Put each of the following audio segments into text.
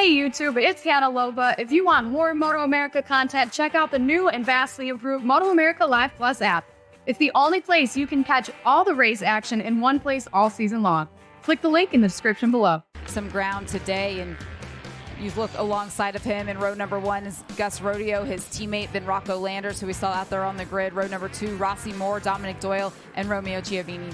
Hey YouTube, it's Hannah Loba. If you want more MotoAmerica content, check out the new and vastly improved MotoAmerica Live Plus app. It's the only place you can catch all the race action in one place all season long. Click the link in the description below. Some ground today, and you look alongside of him in row number 1 is Gus Rodeo, his teammate, then Rocco Landers, who we saw out there on the grid. Row number 2, Rossi Moore, Dominic Doyle, and Romeo Giovini.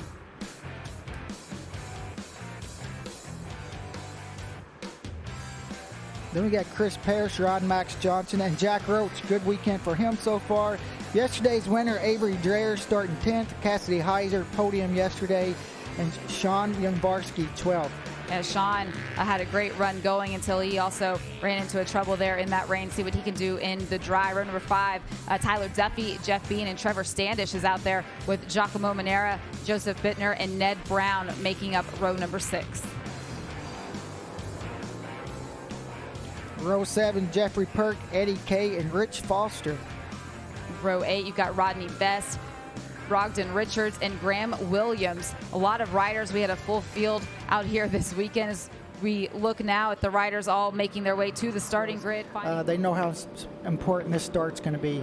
Then we got Chris Parrish, Rod Max Johnson, and Jack Roach. Good weekend for him so far. Yesterday's winner, Avery Dreyer, starting 10th. Cassidy Heiser, podium yesterday. And Sean Youngbarski, 12th. And Sean had a great run going until he also ran into a trouble there in that rain. See what he can do in the dry. Row number 5, Tyler Duffy, Jeff Bean, and Trevor Standish is out there with Giacomo Manera, Joseph Bittner, and Ned Brown making up row number 6. Row 7, Jeffrey Perk, Eddie Kay, and Rich Foster. Row 8, you've got Rodney Best, Brogdon Richards, and Graham Williams. A lot of riders. We had a full field out here this weekend as we look now at the riders all making their way to the starting grid. They know how important this start's going to be.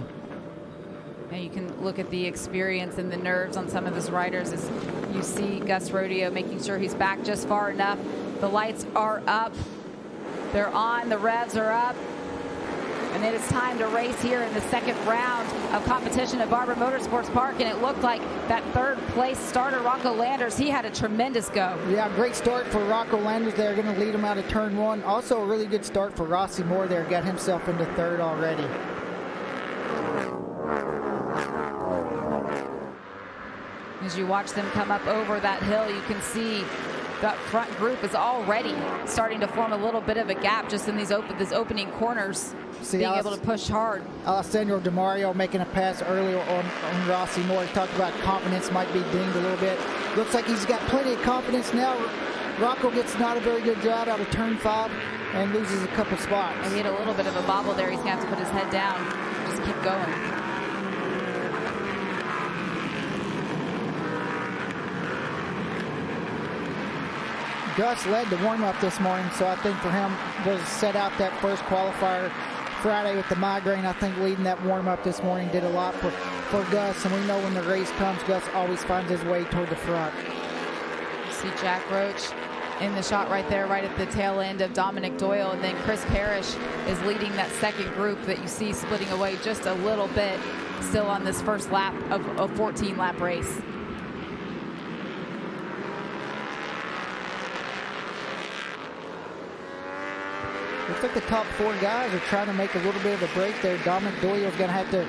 And you can look at the experience and the nerves on some of those riders as you see Gus Rodeo making sure he's back just far enough. The lights are up. They're on, the revs are up, and it is time to race here in the second round of competition at Barber Motorsports Park, and it looked like that third place starter, Rocco Landers, he had a tremendous go. Yeah, great start for Rocco Landers. They're going to lead him out of turn 1. Also a really good start for Rossi Moore there, got himself into third already. As you watch them come up over that hill, you can see that front group is already starting to form a little bit of a gap just in these opening corners, being able to push hard. Alessandro DiMario making a pass earlier on Rossi Moore. He talked about confidence might be dinged a little bit. Looks like he's got plenty of confidence now. Rocco gets not a very good drive out of turn 5 and loses a couple spots. And he had a little bit of a bobble there. He's going to have to put his head down, just keep going. Gus led the warm-up this morning, so I think for him was set out that first qualifier Friday with the migraine. I think leading that warm-up this morning did a lot for Gus, and we know when the race comes, Gus always finds his way toward the front. See Jack Roach in the shot right there, right at the tail end of Dominic Doyle, and then Chris Parrish is leading that second group that you see splitting away just a little bit, still on this first lap of a 14-lap race. Looks like the top 4 guys are trying to make a little bit of a break there. Dominic Doyle is going to have to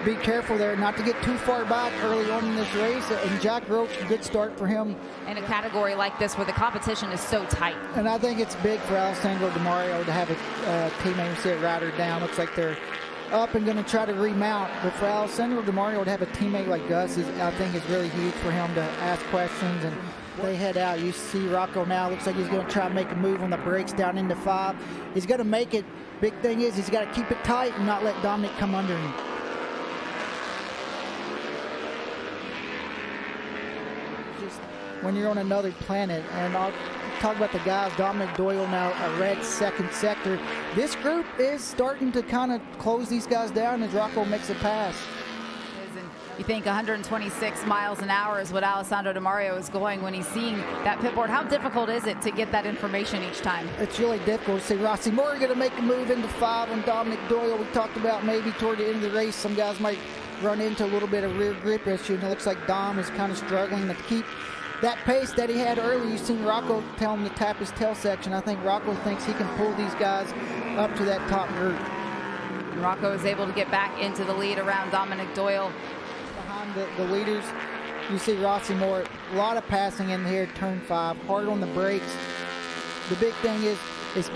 be careful there not to get too far back early on in this race. And Jack Roach, good start for him. In a category like this where the competition is so tight. And I think it's big for Alessandro DiMario to have a teammate who said rider down. Looks like they're up and going to try to remount. But for Alessandro DiMario to have a teammate like Gus, I think is really huge for him to ask questions. And they head out. You see Rocco now. Looks like he's going to try to make a move on the brakes down into 5. He's going to make it. Big thing is he's got to keep it tight and not let Dominic come under him. Just when you're on another planet, and I'll talk about the guys. Dominic Doyle now a red second sector. This group is starting to kind of close these guys down as Rocco makes a pass. You think 126 miles an hour is what Alessandro DiMario is going when he's seeing that pit board. How difficult is it to get that information each time? It's really difficult to see. Rossi Moore going to make a move into 5 on Dominic Doyle. We talked about maybe toward the end of the race, some guys might run into a little bit of rear grip issue, and it looks like Dom is kind of struggling to keep that pace that he had earlier. You've seen Rocco tell him to tap his tail section. I think Rocco thinks he can pull these guys up to that top group. And Rocco is able to get back into the lead around Dominic Doyle. The leaders, you see Rossi Moore, a lot of passing in here, turn 5, hard on the brakes. The big thing is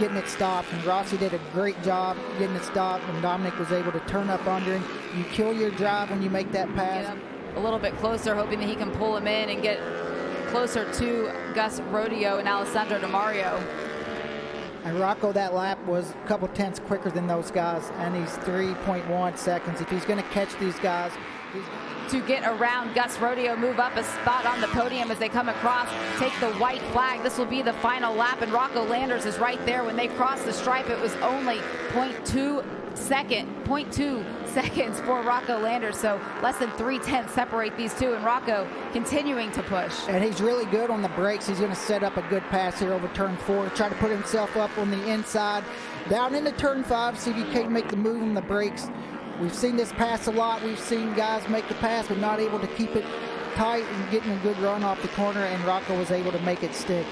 getting it stopped, and Rossi did a great job getting it stopped, and Dominic was able to turn up under him. You kill your drive when you make that pass. Get a little bit closer, hoping that he can pull him in and get closer to Gus Rodeo and Alessandro DiMario. And Rocco, that lap was a couple tenths quicker than those guys, and he's 3.1 seconds. If he's going to catch these guys, to get around Gus Rodeo, move up a spot on the podium as they come across, take the white flag. This will be the final lap, and Rocco Landers is right there. When they crossed the stripe, it was only 0.2 seconds for Rocco Landers, so less than 3/10 separate these two, and Rocco continuing to push. And he's really good on the brakes. He's going to set up a good pass here over turn 4, try to put himself up on the inside, down into turn 5, see if he can't make the move on the brakes. We've seen this pass a lot. We've seen guys make the pass but not able to keep it tight and getting a good run off the corner, and Rocco was able to make it stick.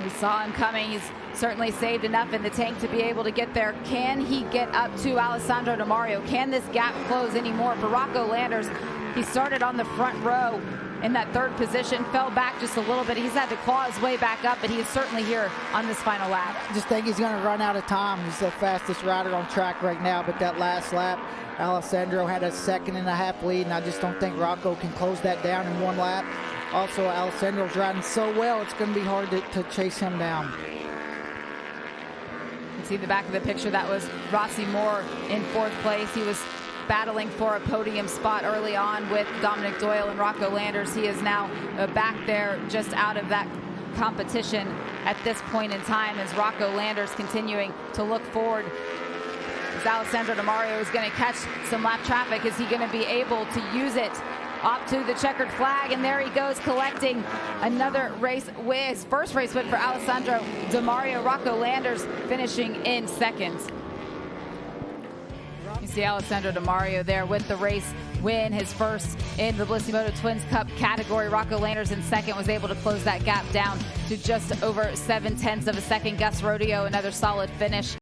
We saw him coming. He's certainly saved enough in the tank to be able to get there. Can he get up to Alessandro Di Mario? Can this gap close anymore for Rocco Landers? He started on the front row in that 3rd position, fell back just a little bit. He's had to claw his way back up, but he is certainly here on this final lap. I just think he's going to run out of time. He's the fastest rider on track right now, but that last lap, Alessandro had a 1.5-second lead, and I just don't think Rocco can close that down in 1 lap. Also, Alessandro's riding so well, it's going to be hard to chase him down. You can see the back of the picture. That was Rossi Moore in 4th place. He was battling for a podium spot early on with Dominic Doyle and Rocco Landers. He is now back there, just out of that competition at this point in time, as Rocco Landers continuing to look forward. As Alessandro Di Mario is going to catch some lap traffic, is he going to be able to use it up to the checkered flag? And there he goes, collecting another race win, his first race win for Alessandro Di Mario. Rocco Landers finishing in 2nd. You see Alessandro Di Mario there with the race win, his first in the BellissiMoto Twins Cup category. Rocco Landers in 2nd was able to close that gap down to just over 0.7 seconds. Gus Rodeo, another solid finish.